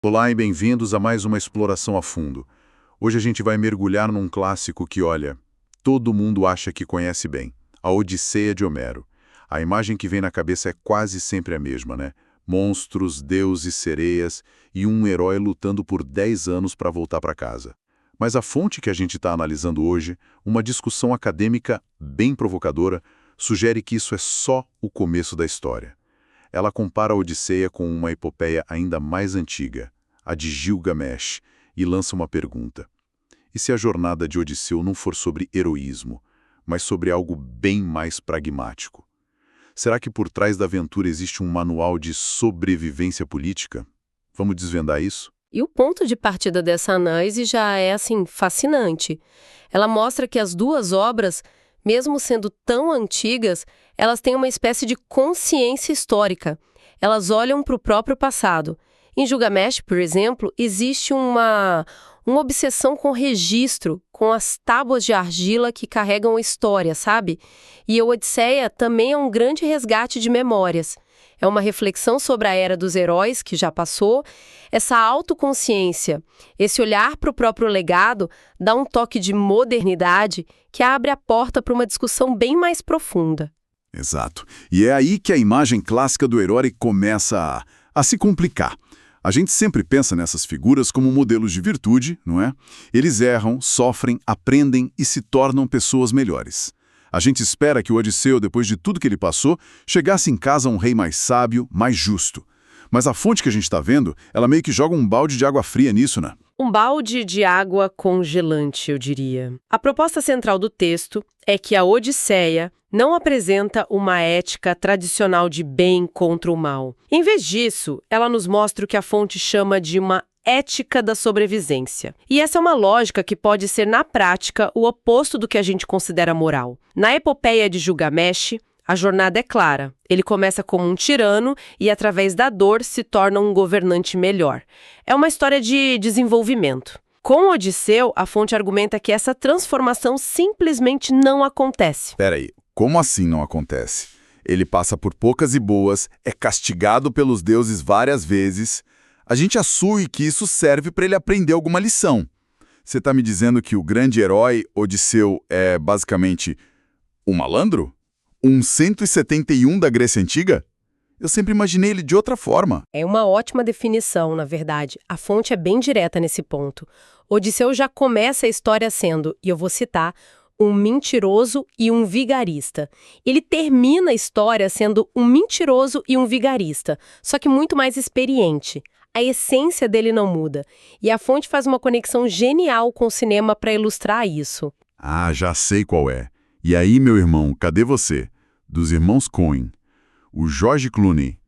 Olá e bem-vindos a mais uma exploração a fundo. Hoje a gente vai mergulhar num clássico que, olha, todo mundo acha que conhece bem, a Odisseia de Homero. A imagem que vem na cabeça é quase sempre a mesma, né? Monstros, deuses, sereias e um herói lutando por 10 anos para voltar para casa. Mas a fonte que a gente está analisando hoje, uma discussão acadêmica bem provocadora, sugere que isso é só o começo da história. Ela compara a Odisseia com uma epopeia ainda mais antiga, a de Gilgamesh, e lança uma pergunta. E se a jornada de Odisseu não for sobre heroísmo, mas sobre algo bem mais pragmático? Será que por trás da aventura existe um manual de sobrevivência política? Vamos desvendar isso? E o ponto de partida dessa análise já é, fascinante. Ela mostra que as duas obras, mesmo sendo tão antigas, elas têm uma espécie de consciência histórica. Elas olham para o próprio passado. Em Gilgamesh, por exemplo, existe uma obsessão com registro, com as tábuas de argila que carregam a história, sabe? E a Odisseia também é um grande resgate de memórias. É uma reflexão sobre a era dos heróis, que já passou. Essa autoconsciência, esse olhar para o próprio legado, dá um toque de modernidade que abre a porta para uma discussão bem mais profunda. Exato. E é aí que a imagem clássica do herói começa a se complicar. A gente sempre pensa nessas figuras como modelos de virtude, não é? Eles erram, sofrem, aprendem e se tornam pessoas melhores. A gente espera que o Odisseu, depois de tudo que ele passou, chegasse em casa um rei mais sábio, mais justo. Mas a fonte que a gente está vendo, ela meio que joga um balde de água fria nisso, né? Um balde de água congelante, eu diria. A proposta central do texto é que a Odisseia não apresenta uma ética tradicional de bem contra o mal. Em vez disso, ela nos mostra o que a fonte chama de uma ética da sobrevivência. E essa é uma lógica que pode ser, na prática, o oposto do que a gente considera moral. Na epopeia de Gilgamesh, a jornada é clara. Ele começa como um tirano e, através da dor, se torna um governante melhor. É uma história de desenvolvimento. Com Odisseu, a fonte argumenta que essa transformação simplesmente não acontece. Peraí, como assim não acontece? Ele passa por poucas e boas, é castigado pelos deuses várias vezes. A gente assume que isso serve para ele aprender alguma lição. Você está me dizendo que o grande herói, Odisseu, é basicamente um malandro? Um 171 da Grécia Antiga? Eu sempre imaginei ele de outra forma. É uma ótima definição, na verdade. A fonte é bem direta nesse ponto. Odisseu já começa a história sendo, e eu vou citar, um mentiroso e um vigarista. Ele termina a história sendo um mentiroso e um vigarista, só que muito mais experiente. A essência dele não muda. E a fonte faz uma conexão genial com o cinema para ilustrar isso. Ah, já sei qual é. E aí, meu irmão, cadê você? Dos irmãos Coen. O George Clooney.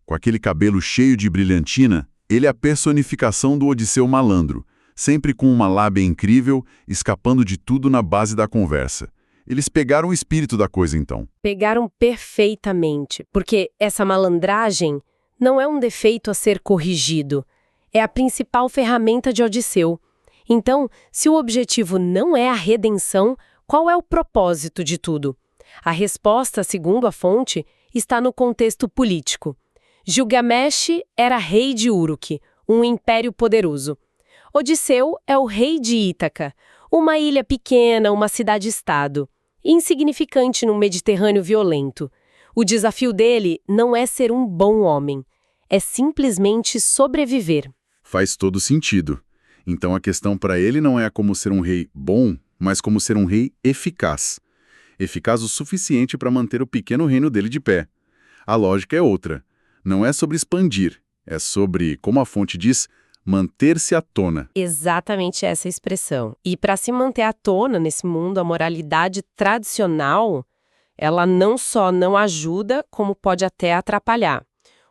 Com aquele cabelo cheio de brilhantina, ele é a personificação do Odisseu malandro, sempre com uma lábia incrível, escapando de tudo na base da conversa. Eles pegaram o espírito da coisa, então. Pegaram perfeitamente, porque essa malandragem não é um defeito a ser corrigido. É a principal ferramenta de Odisseu. Então, se o objetivo não é a redenção, qual é o propósito de tudo? A resposta, segundo a fonte, está no contexto político. Gilgamesh era rei de Uruk, um império poderoso. Odisseu é o rei de Ítaca, uma ilha pequena, uma cidade-estado, insignificante num Mediterrâneo violento. O desafio dele não é ser um bom homem, é simplesmente sobreviver. Faz todo sentido. Então a questão para ele não é como ser um rei bom, mas como ser um rei eficaz. Eficaz o suficiente para manter o pequeno reino dele de pé. A lógica é outra. Não é sobre expandir, é sobre, como a fonte diz, manter-se à tona. Exatamente essa expressão. E para se manter à tona nesse mundo, a moralidade tradicional, ela não só não ajuda, como pode até atrapalhar.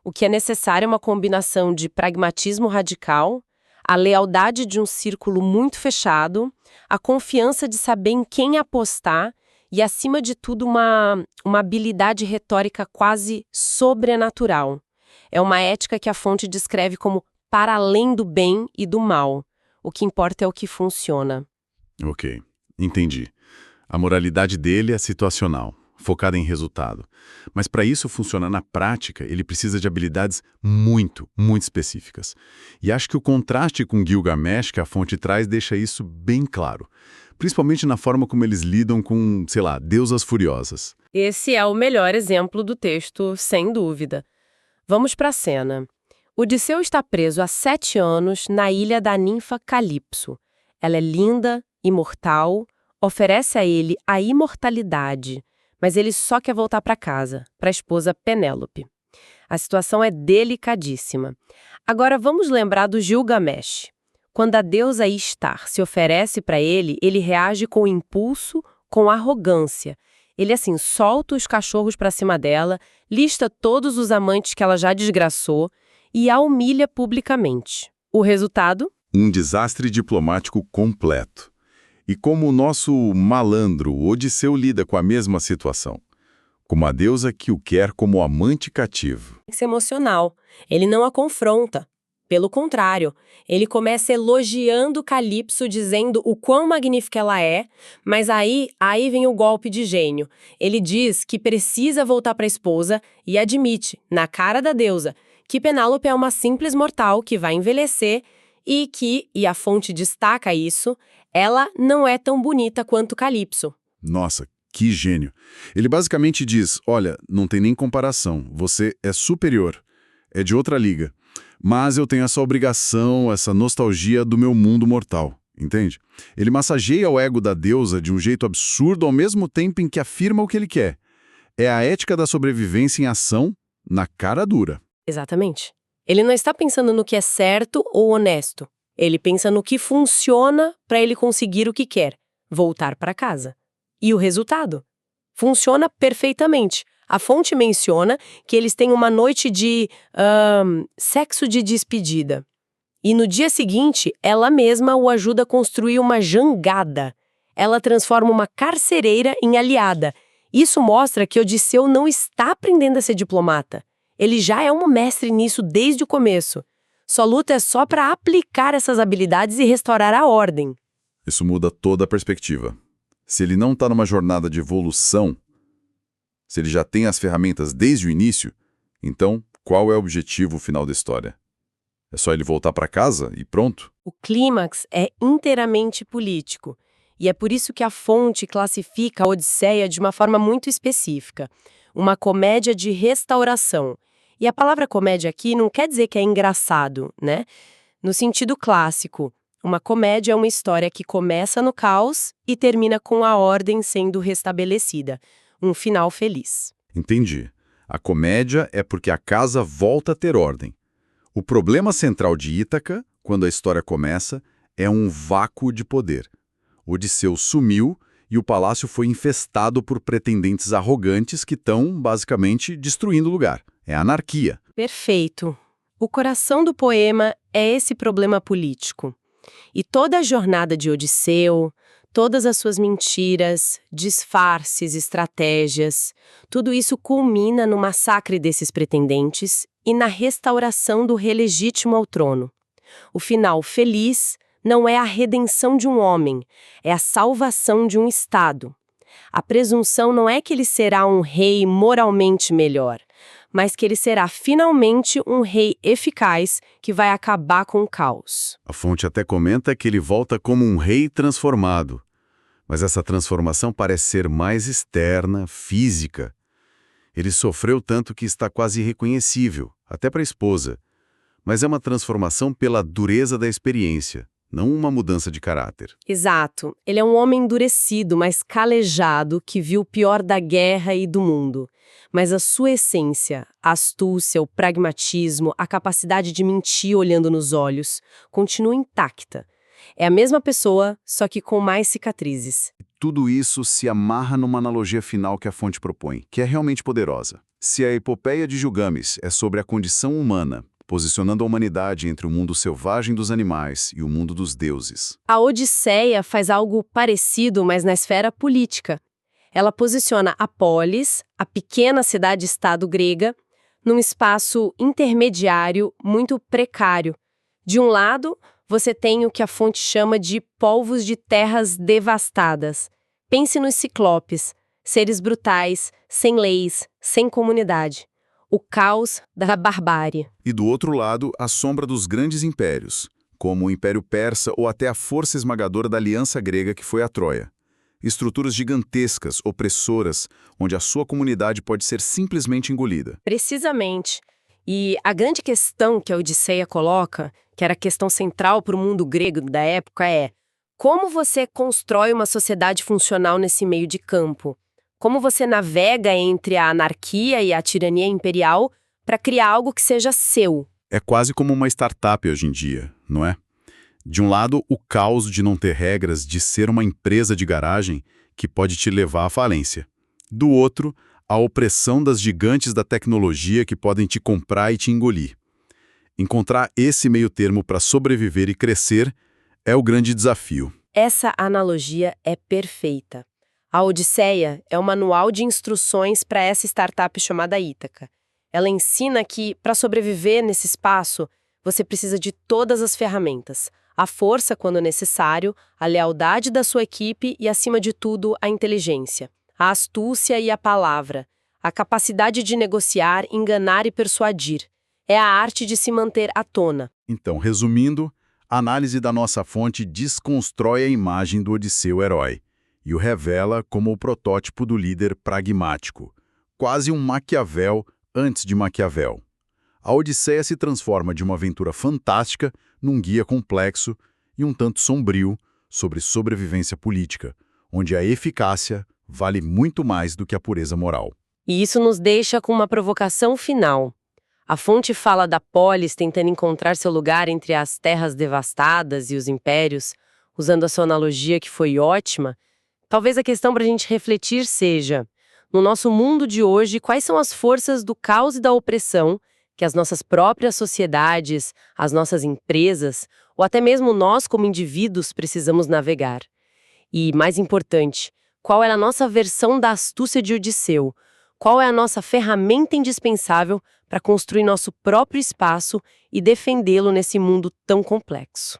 O que é necessário é uma combinação de pragmatismo radical, a lealdade de um círculo muito fechado, a confiança de saber em quem apostar e, acima de tudo, uma habilidade retórica quase sobrenatural. É uma ética que a fonte descreve como para além do bem e do mal. O que importa é o que funciona. Ok, entendi. A moralidade dele é situacional. focada em resultado. Mas para isso funcionar na prática, ele precisa de habilidades muito, muito específicas. E acho que o contraste com Gilgamesh que a fonte traz deixa isso bem claro. Principalmente na forma como eles lidam com, sei lá, deusas furiosas. Esse é o melhor exemplo do texto, sem dúvida. Vamos para a cena. Odisseu está preso há 7 anos na ilha da ninfa Calipso. Ela é linda, imortal, oferece a ele a imortalidade, mas ele só quer voltar para casa, para a esposa Penélope. A situação é delicadíssima. Agora vamos lembrar do Gilgamesh. Quando a deusa Ishtar se oferece para ele, ele reage com impulso, com arrogância. Ele, assim, solta os cachorros para cima dela, lista todos os amantes que ela já desgraçou e a humilha publicamente. O resultado? Um desastre diplomático completo. E como o nosso malandro Odisseu lida com a mesma situação? Com uma deusa que o quer como amante cativo. Tem que ser emocional. Ele não a confronta. Pelo contrário, ele começa elogiando Calipso, dizendo o quão magnífica ela é, mas aí vem o golpe de gênio. Ele diz que precisa voltar para a esposa e admite, na cara da deusa, que Penélope é uma simples mortal que vai envelhecer e a fonte destaca isso, ela não é tão bonita quanto Calipso. Nossa, que gênio. Ele basicamente diz, olha, não tem nem comparação, você é superior, é de outra liga. Mas eu tenho essa obrigação, essa nostalgia do meu mundo mortal, entende? Ele massageia o ego da deusa de um jeito absurdo ao mesmo tempo em que afirma o que ele quer. É a ética da sobrevivência em ação na cara dura. Exatamente. Ele não está pensando no que é certo ou honesto. Ele pensa no que funciona para ele conseguir o que quer, voltar para casa. E o resultado? Funciona perfeitamente. A fonte menciona que eles têm uma noite de sexo de despedida. E no dia seguinte, ela mesma o ajuda a construir uma jangada. Ela transforma uma carcereira em aliada. Isso mostra que Odisseu não está aprendendo a ser diplomata. Ele já é um mestre nisso desde o começo. Sua luta é só para aplicar essas habilidades e restaurar a ordem. Isso muda toda a perspectiva. Se ele não está numa jornada de evolução, se ele já tem as ferramentas desde o início, então qual é o objetivo final da história? É só ele voltar para casa e pronto? O clímax é inteiramente político. E é por isso que a fonte classifica a Odisseia de uma forma muito específica. Uma comédia de restauração. E a palavra comédia aqui não quer dizer que é engraçado, né? No sentido clássico, uma comédia é uma história que começa no caos e termina com a ordem sendo restabelecida. Um final feliz. Entendi. A comédia é porque a casa volta a ter ordem. O problema central de Ítaca, quando a história começa, é um vácuo de poder. Odisseu sumiu e o palácio foi infestado por pretendentes arrogantes que estão, basicamente, destruindo o lugar. É anarquia. Perfeito. O coração do poema é esse problema político. E toda a jornada de Odisseu, todas as suas mentiras, disfarces, estratégias, tudo isso culmina no massacre desses pretendentes e na restauração do rei legítimo ao trono. O final feliz não é a redenção de um homem, é a salvação de um Estado. A presunção não é que ele será um rei moralmente melhor, mas que ele será finalmente um rei eficaz que vai acabar com o caos. A fonte até comenta que ele volta como um rei transformado. Mas essa transformação parece ser mais externa, física. Ele sofreu tanto que está quase irreconhecível, até para a esposa. Mas é uma transformação pela dureza da experiência, não uma mudança de caráter. Exato. Ele é um homem endurecido, mas calejado, que viu o pior da guerra e do mundo. Mas a sua essência, a astúcia, o pragmatismo, a capacidade de mentir olhando nos olhos, continua intacta. É a mesma pessoa, só que com mais cicatrizes. Tudo isso se amarra numa analogia final que a fonte propõe, que é realmente poderosa. Se a epopeia de Gilgamesh é sobre a condição humana, posicionando a humanidade entre o mundo selvagem dos animais e o mundo dos deuses. A Odisseia faz algo parecido, mas na esfera política. Ela posiciona a polis, a pequena cidade-estado grega, num espaço intermediário muito precário. De um lado, você tem o que a fonte chama de povos de terras devastadas. Pense nos ciclopes, Seres brutais, sem leis, sem comunidade. O caos da barbárie. E do outro lado, a sombra dos grandes impérios, como o Império Persa ou até a força esmagadora da Aliança Grega que foi a Troia. Estruturas gigantescas, opressoras, onde a sua comunidade pode ser simplesmente engolida. Precisamente. E a grande questão que a Odisseia coloca, que era a questão central para o mundo grego da época, é: como você constrói uma sociedade funcional nesse meio de campo? Como você navega entre a anarquia e a tirania imperial para criar algo que seja seu? É quase como uma startup hoje em dia, não é? De um lado, o caos de não ter regras, de ser uma empresa de garagem que pode te levar à falência. Do outro, a opressão das gigantes da tecnologia que podem te comprar e te engolir. Encontrar esse meio termo para sobreviver e crescer é o grande desafio. Essa analogia é perfeita. A Odisseia é um manual de instruções para essa startup chamada Ítaca. Ela ensina que, para sobreviver nesse espaço, você precisa de todas as ferramentas. A força quando necessário, a lealdade da sua equipe e, acima de tudo, a inteligência, a astúcia e a palavra, a capacidade de negociar, enganar e persuadir. É a arte de se manter à tona. Então, resumindo, a análise da nossa fonte desconstrói a imagem do Odisseu herói e o revela como o protótipo do líder pragmático, quase um Maquiavel antes de Maquiavel. A Odisseia se transforma de uma aventura fantástica num guia complexo e um tanto sombrio sobre sobrevivência política, onde a eficácia vale muito mais do que a pureza moral. E isso nos deixa com uma provocação final. A fonte fala da polis tentando encontrar seu lugar entre as terras devastadas e os impérios, usando a sua analogia que foi ótima. Talvez a questão para a gente refletir seja, no nosso mundo de hoje, quais são as forças do caos e da opressão que as nossas próprias sociedades, as nossas empresas, ou até mesmo nós como indivíduos precisamos navegar? E, mais importante, qual é a nossa versão da astúcia de Odisseu? Qual é a nossa ferramenta indispensável para construir nosso próprio espaço e defendê-lo nesse mundo tão complexo?